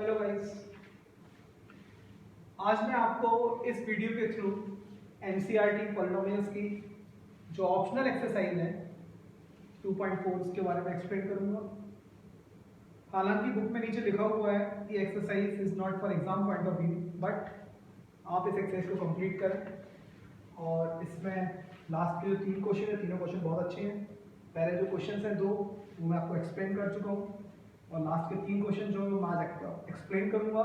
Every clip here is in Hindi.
हेलो गाइस, आज मैं आपको इस वीडियो के थ्रू एनसीईआरटी पॉलिनोमियल्स की जो ऑप्शनल एक्सरसाइज है 2.4 उसके बारे में एक्सप्लेन करूंगा। हालांकि बुक में नीचे लिखा हुआ है कि exercise is not for exam point of view, but आप इस एक्सरसाइज को कंप्लीट करें। और इसमें लास्ट के जो 3 क्वेश्चन है, तीनों क्वेश्चन बहुत अच्छे हैं। पहले जो क्वेश्चन हैं 2 वो मैं आपको एक्सप्लेन कर चुका हूँ, और लास्ट के 3 क्वेश्चन जो मैं आज एक्सप्लेन करूंगा।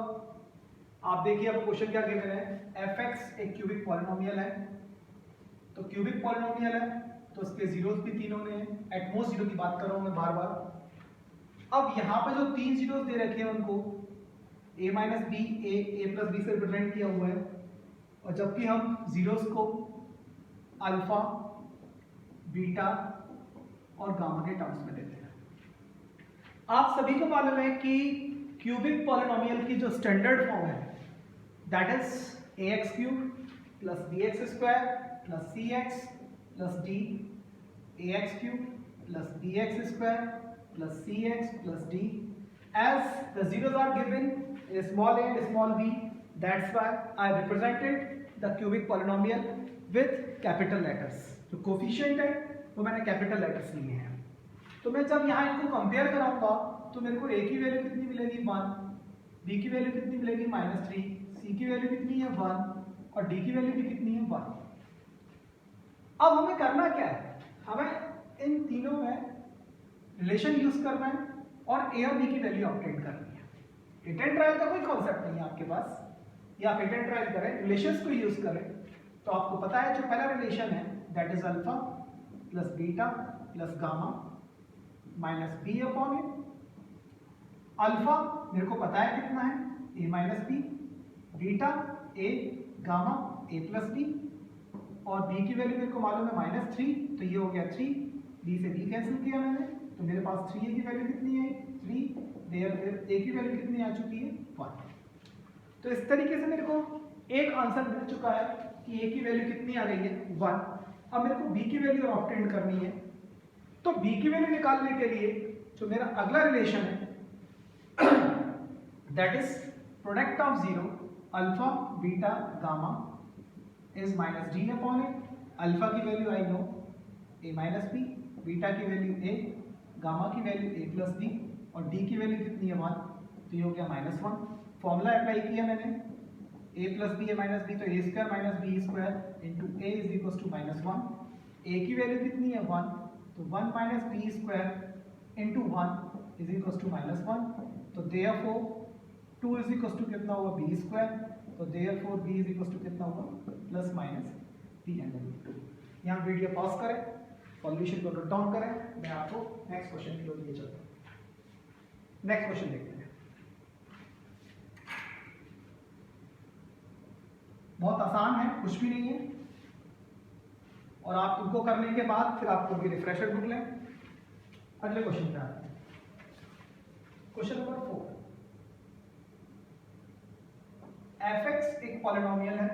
आप देखिए अब क्वेश्चन क्या गिवन है। fx एक क्यूबिक पॉलिनोमियल है, तो क्यूबिक पॉलिनोमियल है तो उसके जीरोस भी 3 होने हैं। एटमोस्ट जीरो की बात कर रहा हूं मैं बार बार। अब यहाँ पे जो 3 जीरोस दे रखे हैं उनको a minus B A plus B से रिप्रेजेंट किया हुआ है, और जबकि हम जीरोस को अल्फा, बीटा और गामा के टर्म्स में देते हैं। आप सभी को मालूम है कि क्यूबिक पॉलिनोमियल की जो स्टैंडर्ड फॉर्म है that is ax cube plus bx square plus cx plus d, ax cube plus bx square plus cx plus d। As the zeros are given in small a and small b, that's why I represented the cubic polynomial with capital letters। जो कोफिशिएंट है वो मैंने कैपिटल लेटर्स लिए हैं। तो मैं जब यहाँ इनको कंपेयर कराऊंगा तो मेरे को a की वैल्यू कितनी मिलेगी 1, b की वैल्यू कितनी मिलेगी -3, c की वैल्यू कितनी है 1 और d की वैल्यू भी कितनी है 1। अब हमें करना क्या है, हमें इन तीनों में रिलेशन यूज करना है और a और b की वैल्यू ऑब्टेन करनी है। हिट एंड ट्रायल का कोई कॉन्सेप्ट नहीं है आपके पास, या आप हिट एंड ट्रायल करें, रिलेशंस को यूज करें। तो आपको पता है जो पहला रिलेशन है that is alpha plus beta plus gamma minus B upon A. Alpha मेरे को पता है कितना है a minus B, beta a, gamma a plus B, और b की वैल्यू मेरे को मालूम है -3, तो ये हो गया 3, b से b कैंसिल किया मैंने, तो मेरे पास 3a की वैल्यू कितनी है 3, देयर a की वैल्यू कितनी आ चुकी है 1। तो इस तरीके से मेरे को एक आंसर मिल चुका है कि a की वैल्यू कितनी आ गई है 1। अब मेरे को b की वैल्यू ऑब्टेन करनी है, तो b की वैल्यू निकालने के लिए जो मेरा अगला रिलेशन है that is product of zero alpha beta gamma is minus D upon A. Alpha की value I know a minus B, beta की वैल्यू a, गामा की वैल्यू a प्लस बी, और d की वैल्यू कितनी है 1, तो ये हो गया -1। फॉर्मूला अप्लाई किया मैंने a plus B minus B, तो a square minus B square into a is equal to -1। a की वैल्यू कितनी है 1, तो 1 minus B square into 1 is equal to -1। तो देयरफॉर 2 इज इक्वल टू कितना हुआ b स्क्वायर, तो therefore b is equal to कितना हुआ plus minus b under root 2। यहाँ वीडियो पॉज करें, सॉल्यूशन को नोट डाउन करें, मैं आपको नेक्स्ट क्वेश्चन की ओर ले चलता हूँ। नेक्स्ट क्वेश्चन देखते हैं। बहुत आसान है, कुछ भी नहीं है, और आप इनको करने के बाद फिर आप भी रिफ्रेशर बुक लें। अगले क्वेश्चन पे आते हैं। Question number 4। fx एक पॉलिनोमियल है,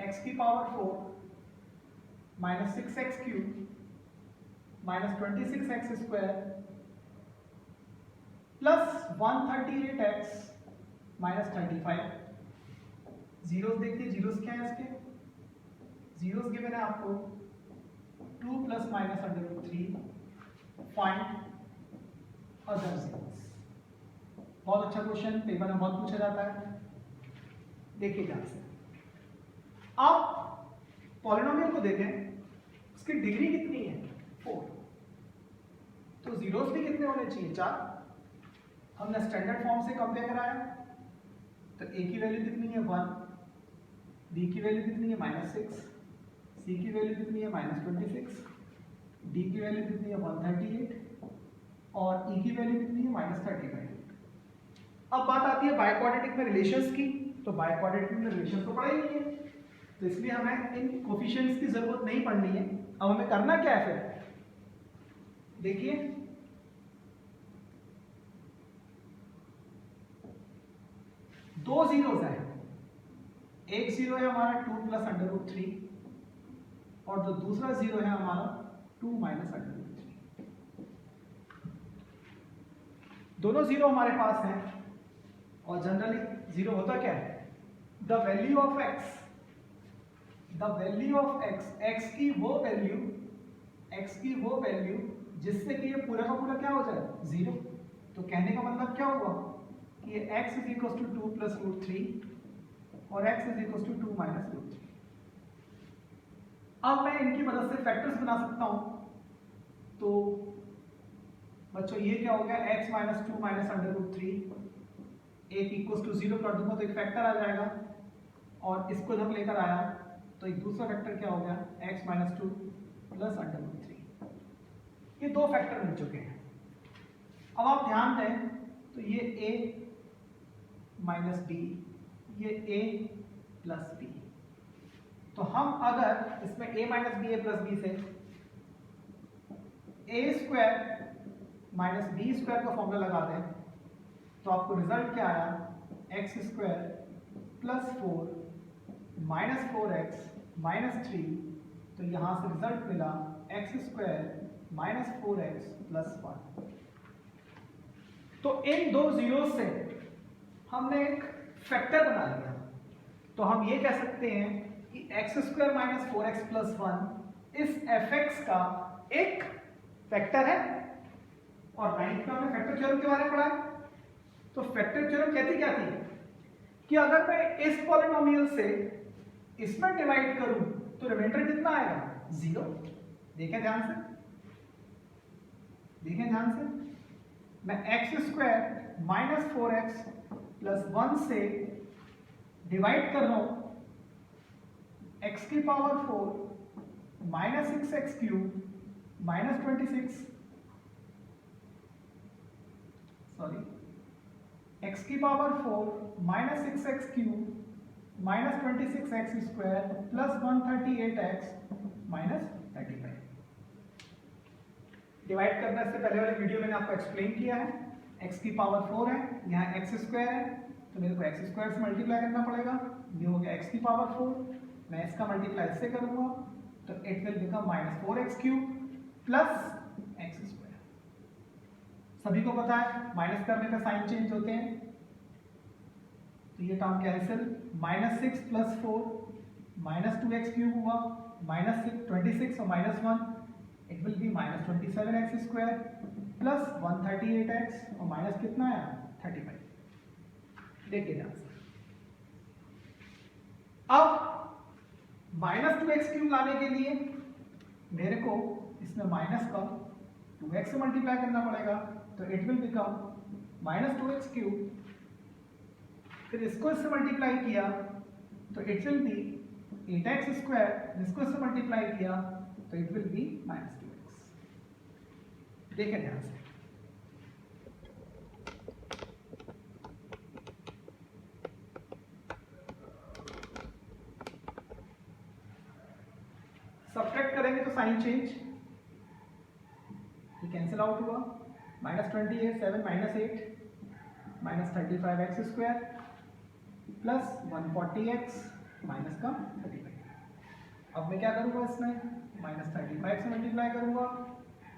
x की power 4 minus 6x cube minus 26x square plus 138x minus 35। Zeros देखिए, जीरोस क्या है इसके, जीरोस गिवन है आपको 2 plus minus under root 3, find other zeros. बहुत अच्छा क्वेश्चन, पेपर में बहुत पूछा जाता है। देखिए ध्यान से, आप पॉलिनोमियल को देखें, उसकी डिग्री कितनी है 4, तो जीरोस भी कितने होने चाहिए 4। हमने स्टैंडर्ड फॉर्म से कंपेयर कराया, तो a की वैल्यू कितनी है 1, b की वैल्यू कितनी है -6, c की वैल्यू कितनी है -26, d की वैल्यू कितनी है 138, और e की वैल्यू कितनी है -35। अब बात आती है बायक्वाड्रेटिक में रिलेशंस की, तो बायक्वाड्रेटिक में रिलेशंस तो पढ़ा ही नहीं है, तो इसलिए हमें इन कोफिशिएंट्स की जरूरत नहीं पड़नी है। अब हमें करना क्या है फिर, देखिए दो जीरोस हैं, एक जीरो है हमारा 2 प्लस अंडर रूट 3, और जो दूसरा जीरो है हमारा 2 माइनस अंडर रूट 3। दोनों जीरो हमारे पास हैं, और जनरली जीरो होता क्या है, the value of x, the value of x, x की वो वैल्यू, एक्स की वो वैल्यू जिससे कि ये पूरा का पूरा क्या हो जाए, जीरो। तो कहने का मतलब क्या हुआ कि ये x is equal to 2 plus root 3 और x is equal to 2 minus root 3। अब मैं इनकी मदद से फैक्टर्स बना सकता हूं। तो बच्चों ये क्या हो गया, x minus 2 minus under root 3, एक इक्वल टू 0 कर दूंगा तो एक फैक्टर आ जाएगा, और इसको जब लेकर आया तो एक दूसरा फैक्टर क्या हो गया, x minus 2 plus under root 3। ये दो फैक्टर मिल चुके हैं। अब आप ध्यान दें तो ये a माइनस b, ये a प्लस b। तो हम अगर इसमें a minus B A plus B से a square minus B square का फॉर्मूला लगाते हैं तो आपको रिजल्ट क्या आया, X square plus 4 minus 4x minus 3। तो यहां से रिजल्ट मिला x square minus 4x plus 1। तो इन दो जीरो से हमने एक फैक्टर बना लिया। तो हम ये कह सकते हैं कि x square minus 4x plus 1 इस fx का एक फैक्टर है। और 9th में हमने फैक्टर थ्योरम के बारे में पढ़ा है। तो फैक्टर थ्योरम कहती क्या थी कि अगर मैं इस पॉलिनोमियल से इसमें डिवाइड करूं तो रिमाइंडर कितना आएगा, 0। देखें ध्यान से, देखें ध्यान से, मैं x square minus 4x plus 1 से डिवाइड कर रहा हूं x की power 4 minus 6x cube minus 26, sorry, x की power 4 minus 6x cube minus 26x square plus 138x minus 35। Divide करने से पहले वाले वीडियो मैंने आपको एक्सप्लेन किया है, x की पावर 4 है, यहाँ एक्स स्क्वायर है, तो मेरे को एक्स स्क्वायर से मल्टीप्लाई करना पड़ेगा। ये हो गया x की पावर 4, मैं इसका मल्टीप्लाई इससे करूंगा तो it will become minus 4x cube plus x square. सभी को पता है माइनस करने पे साइन चेंज होते हैं, तो ये term cancel, minus 6 plus 4 minus 2x cube हुआ, माइनस 26 और minus 1 it will B minus 27x square plus 138x और माइनस कितना आया, 35। देखिए ध्यान से, अब माइनस 2x क्यूब लाने के लिए मेरे को इसमें माइनस का 2x से मल्टीप्लाई करना पड़ेगा, तो it will become minus 2x cube, फिर इसको इससे मल्टीप्लाई किया तो it will B 8x square, इसको इससे मल्टीप्लाई किया तो it will B minus 2x। देखें ध्यान से, सब्ट्रैक्ट करेंगे तो साइन चेंज, ये कैंसिल आउट हुआ, minus 28 7 minus 8 minus 35x square plus 140x minus का 35। अब मैं क्या करूंगा, इसमें माइनस 35 से मल्टीप्लाई करूंगा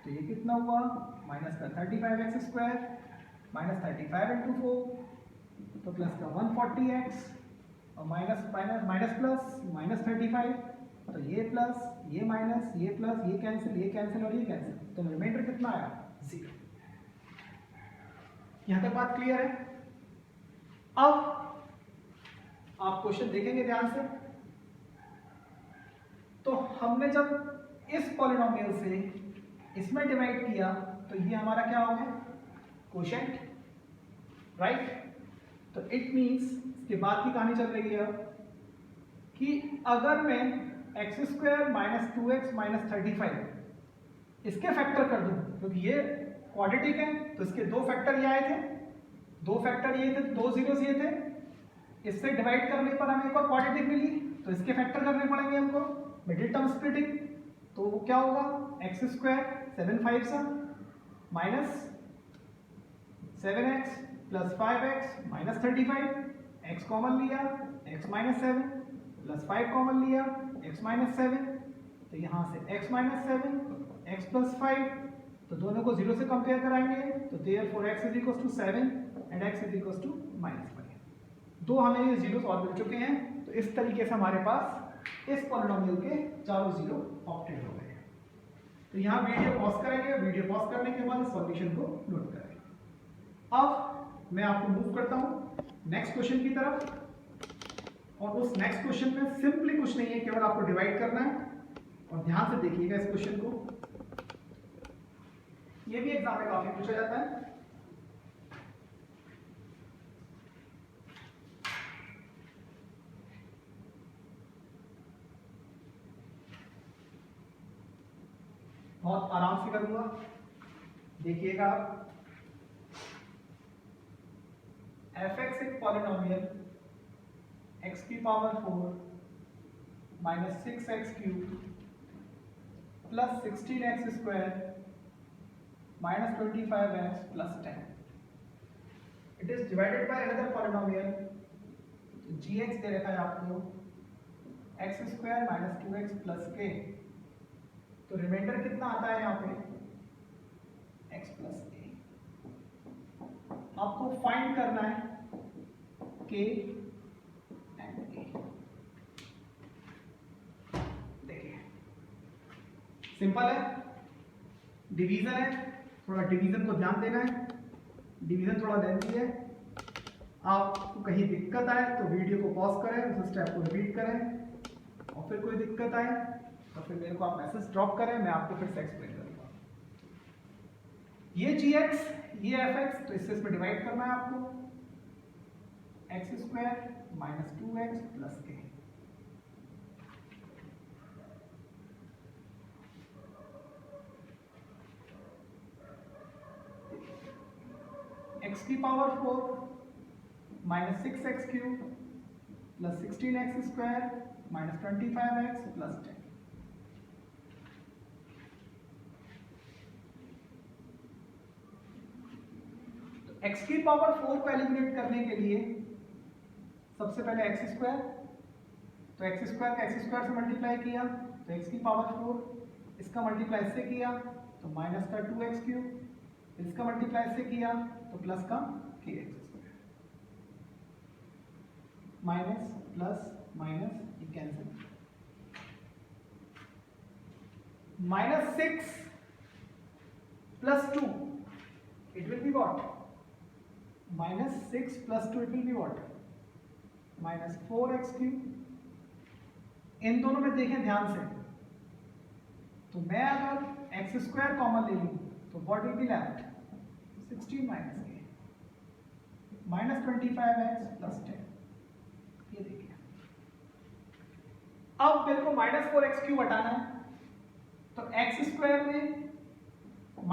तो ये कितना हुआ, माइनस का 35x स्क्वायर माइनस 35 इंटू 4 तो प्लस का 140x और minus minus minus plus minus 35, तो ये प्लस ये माइनस ये प्लस ये कैंसिल और ये कैंसिल, तो रिमाइंडर कितना आया, 0। यहां तक बात क्लियर है। अब आप क्वेश्चन देखेंगे ध्यान से, तो हमने जब इस पॉलिनोमियल से इसमें डिवाइड किया तो ये हमारा क्या हो गया, कोशेंट, राइट। तो इट मींस इसके बाद की कहानी चल रही है कि अगर मैं x square minus 2x minus 35 इसके फैक्टर कर दूं, क्योंकि ये क्वाड्रेटिक है तो इसके दो फैक्टर ये आए थे, दो फैक्टर ये थे, दो जीरोस ये थे, इससे डिवाइड करने पर हमें एक और क्वाड्रेटिक मिली तो इसके फैक्टर करने पड़ेंगे हमको, मिडिल टर्म स्प्लिटिंग। तो वो क्या होगा, x square 7 5 minus 7x plus 5x minus 35, x common लिया x माइनस 7 प्लस 5 कॉमन लिया x माइनस 7, तो यहाँ से x माइनस 7 x प्लस 5, तो दोनों को 0 से कंपेयर कराएंगे तो therefore x is equal to 7 and x is equal to -1 है। दो हमें ये जीरोस और मिल चुके हैं। तो इस तरीके से हमारे पास इस पॉलिनोमियल के चारों जीरो ऑप्टेड हो गए हैं। तो यहाँ वीडियो पॉज करेंगे, वीडियो पॉज करने के बाद सॉल्यूशन को नोट करेंगे। अब मैं आपको मूव करता हूँ नेक्स्ट क्वेश्चन की तरफ, और उस नेक्स्ट क्वेश्चन में सिंपली कुछ नहीं है, केवल आपको डिवाइड करना है। और ध्यान से देखिएगा इस क्वेश्चन को, ये भी एग्जाम में काफी पूछा जाता है। बहुत आराम से करूंगा, देखिएगा। f(x) एक पॉलिनोमियल x की power 4 minus 6x cube plus 16x square minus 25x plus 10. It is divided by another polynomial gx दे रखा है आपको x square minus 2x plus k. तो रिमाइंडर कितना आता है यहाँ पे x प्लस a. आपको फाइंड करना है k एंड a. देखिए सिंपल है, डिवीजन है, थोड़ा डिवीजन को ध्यान देना है, डिवीजन थोड़ा लेंथी है। आपको कहीं दिक्कत आए तो वीडियो को पॉज करें, उस स्टेप को रिपीट करें, और फिर कोई दिक्कत आए तो फिर मेरे को आप मैसेज ड्रॉप करें, मैं आपको फिर से एक्सप्लेन करूंगा। ये gx, ये fx, तो इससे इसमें डिवाइड करना है आपको, x square minus 2x plus k. x की power 4 minus 6x cube plus 16x square minus 25x plus 10. x की पावर 4 को एलिमिनेट करने के लिए सबसे पहले x स्क्वायर, तो x स्क्वायर का x स्क्वायर से मल्टीप्लाई किया तो x की पावर 4, इसका मल्टीप्लाई इससे किया तो माइनस का 2x क्यूब, इसका मल्टीप्लाई इससे किया तो प्लस का kx square, minus plus minus ये cancel, minus 6 plus 2 it will be what, minus 6 plus 2 it will be what, minus 4x cube. इन दोनों में देखें ध्यान से, तो मैं अगर x स्क्वायर कॉमन ले लूं तो what will be left, 16 minus k minus 25x plus 10. ये देखिए, अब मेरे को minus 4x क्यूब हटाना है, तो x स्क्वायर में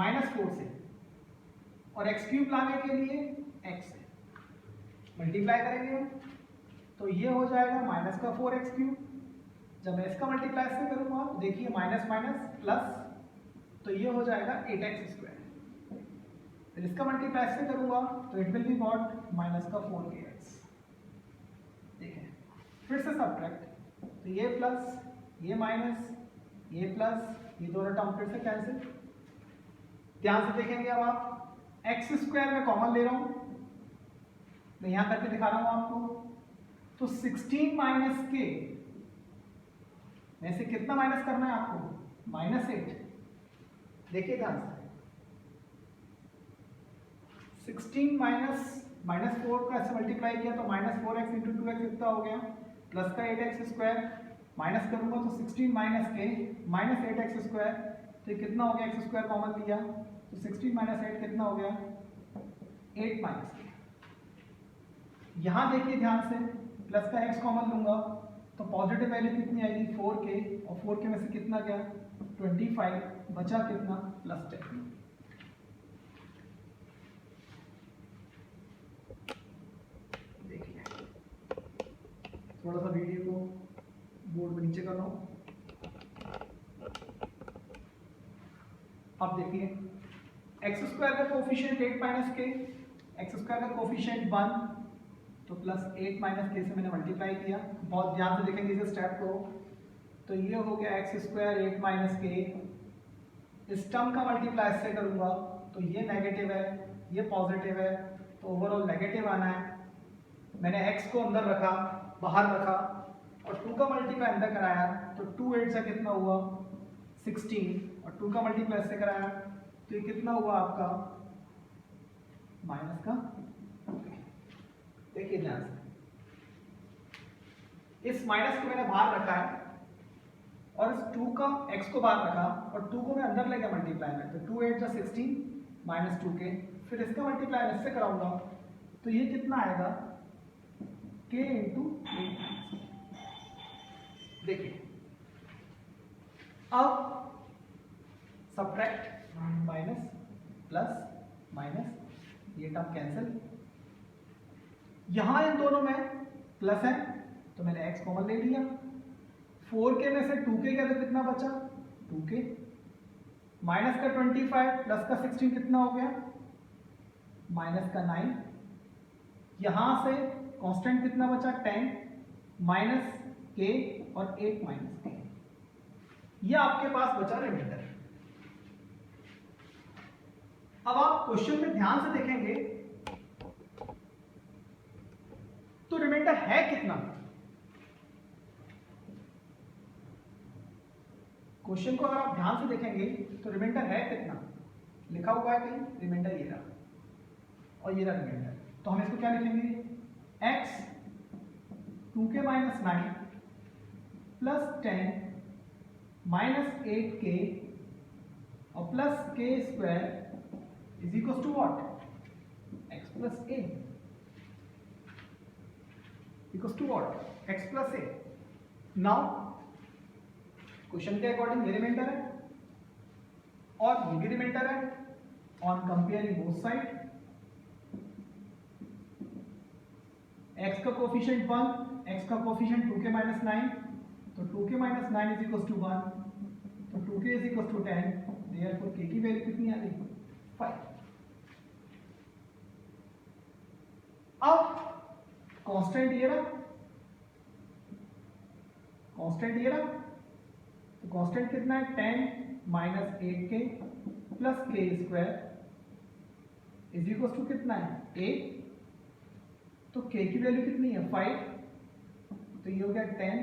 minus 4 से और x क्यूब लाने के लिए x से मल्टीप्लाई करेंगे हम, तो ये हो जाएगा माइनस का 4x क्यूब. जब मैं इसका मल्टीप्लाई से करूंगा तो देखिए माइनस माइनस प्लस, तो ये हो जाएगा 8x स्क्वायर. फिर इसका मल्टीप्लाई से करूंगा तो it will be what, minus का 4kx. देखें फिर से सब्ट्रैक्ट, तो ये प्लस ये माइनस ये प्लस, ये दोनों टर्म फिर से कैंसिल. ध्यान से देखेंगे, अब आप x स्क्वायर में कॉमन ले रहा हूं, मैं यहां करके दिखा रहा हूं आपको, तो 16 माइनस के में से कितना माइनस करना है आपको, माइनस 8. देखिए ध्यान से, 16 माइनस 4 का ऐसे मल्टीप्लाई किया तो माइनस 4x इंटू 2x कितना हो गया, प्लस का 8x स्क्वायर, माइनस करूंगा तो 16 माइनस के माइनस 8x स्क्वायर, तो कितना हो गया, x स्क्वायर कॉमन लिया तो 16 माइनस 8 कितना हो गया, 8 माइनस के. यहां देखिए ध्यान से, प्लस का x कॉमन लूंगा तो पॉजिटिव वैल्यू कितनी आएगी, 4k, और 4k में से कितना गया, 25, बचा कितना, प्लस 10. देखिए थोड़ा सा वीडियो को बोर्ड में नीचे कर रहा हूं. अब देखिए एक्स स्क्वायर का कोफिशिएंट 8 माइनस के, एक्स स्क्वायर का कोफिशिएंट 1, तो प्लस 8 माइनस के से मैंने मल्टीप्लाई किया. बहुत ध्यान से देखेंगे इस स्टेप को, तो ये हो गया एक्स स्क्वायर 8 माइनस के. इस टर्म का मल्टीप्लाई से करूंगा तो ये नेगेटिव है, ये पॉजिटिव है, तो ओवरऑल नेगेटिव आना है. मैंने x को अंदर रखा, बाहर रखा और 2 का मल्टीप्लाई अंदर कराया तो 2 8 से कितना हुआ 16 और 2 का मल्टीप्लाई ऐसे कराया तो ये कितना हुआ आपका माइनस का। देखिए ध्यान से, इस माइनस को मैंने बाहर रखा है और इस 2 का x को बाहर रखा और 2 को मैं अंदर लेके मल्टीप्लाई में तो 2 8 जा 16 माइनस 2 के, फिर इसका मल्टीप्लाई मैं इससे कराऊंगा तो ये कितना आएगा k इंटू 8। देखिए अब सब्ट्रैक्ट माइनस प्लस माइनस ये टर्म कैंसिल, यहां इन दोनों में प्लस है तो मैंने x कॉमन ले लिया, 4k में से 2k गया तो कितना बचा 2k, माइनस का 25 प्लस का 16 कितना हो गया माइनस का 9, यहां से कांस्टेंट कितना बचा 10 माइनस k और 8 माइनस k, ये आपके पास बचा रिमाइंडर। अब आप क्वेश्चन में ध्यान से देखेंगे तो रिमाइंडर है कितना, क्वेश्चन को अगर आप ध्यान से देखेंगे तो रिमाइंडर है कितना, लिखा हुआ है कहीं रिमाइंडर ये रहा और ये रहा रिमाइंडर, तो हम इसको क्या लिखेंगे x 2k minus 9 plus 10 minus 8k और plus k square is equal to what x plus a equal to what x plus a। Now question के अकॉर्डिंग ये रिमाइंडर है और ये भी रिमाइंडर है, on comparing both side x का कोफिशिएंट 1, x का कोफिशिएंट 2k माइनस 9 तो 2k minus 9 is equal to 1 तो 2k is equal to 10, therefore k की वैल्यू कितनी आ गई 5। अब कांस्टेंट ये रहा, कांस्टेंट ये रहा तो कांस्टेंट कितना है 10 minus 8k plus k square is equal to कितना है 8, तो k की वैल्यू कितनी है 5 तो ये हो गया 10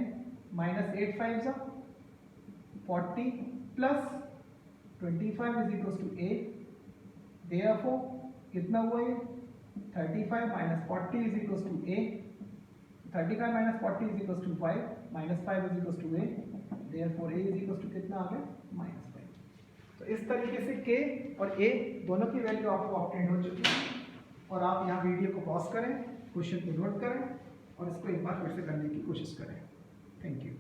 माइनस 8 5 जा 40 plus 25 is equal to 8, therefore कितना हुआ ये 35 minus 40 is equal to 8, 35 minus 40 is equal to 5 minus 5 is equal to 8, therefore a is equal to कितना आ गया माइनस 5। तो इस तरीके से k और a दोनों की वैल्यू आपको ऑब्टेन हो चुकी है और आप यहाँ वीडियो को पॉज करें, क्वेश्चन को नोट करें और इसको एक बार फिर से करने की कोशिश करें। Thank you.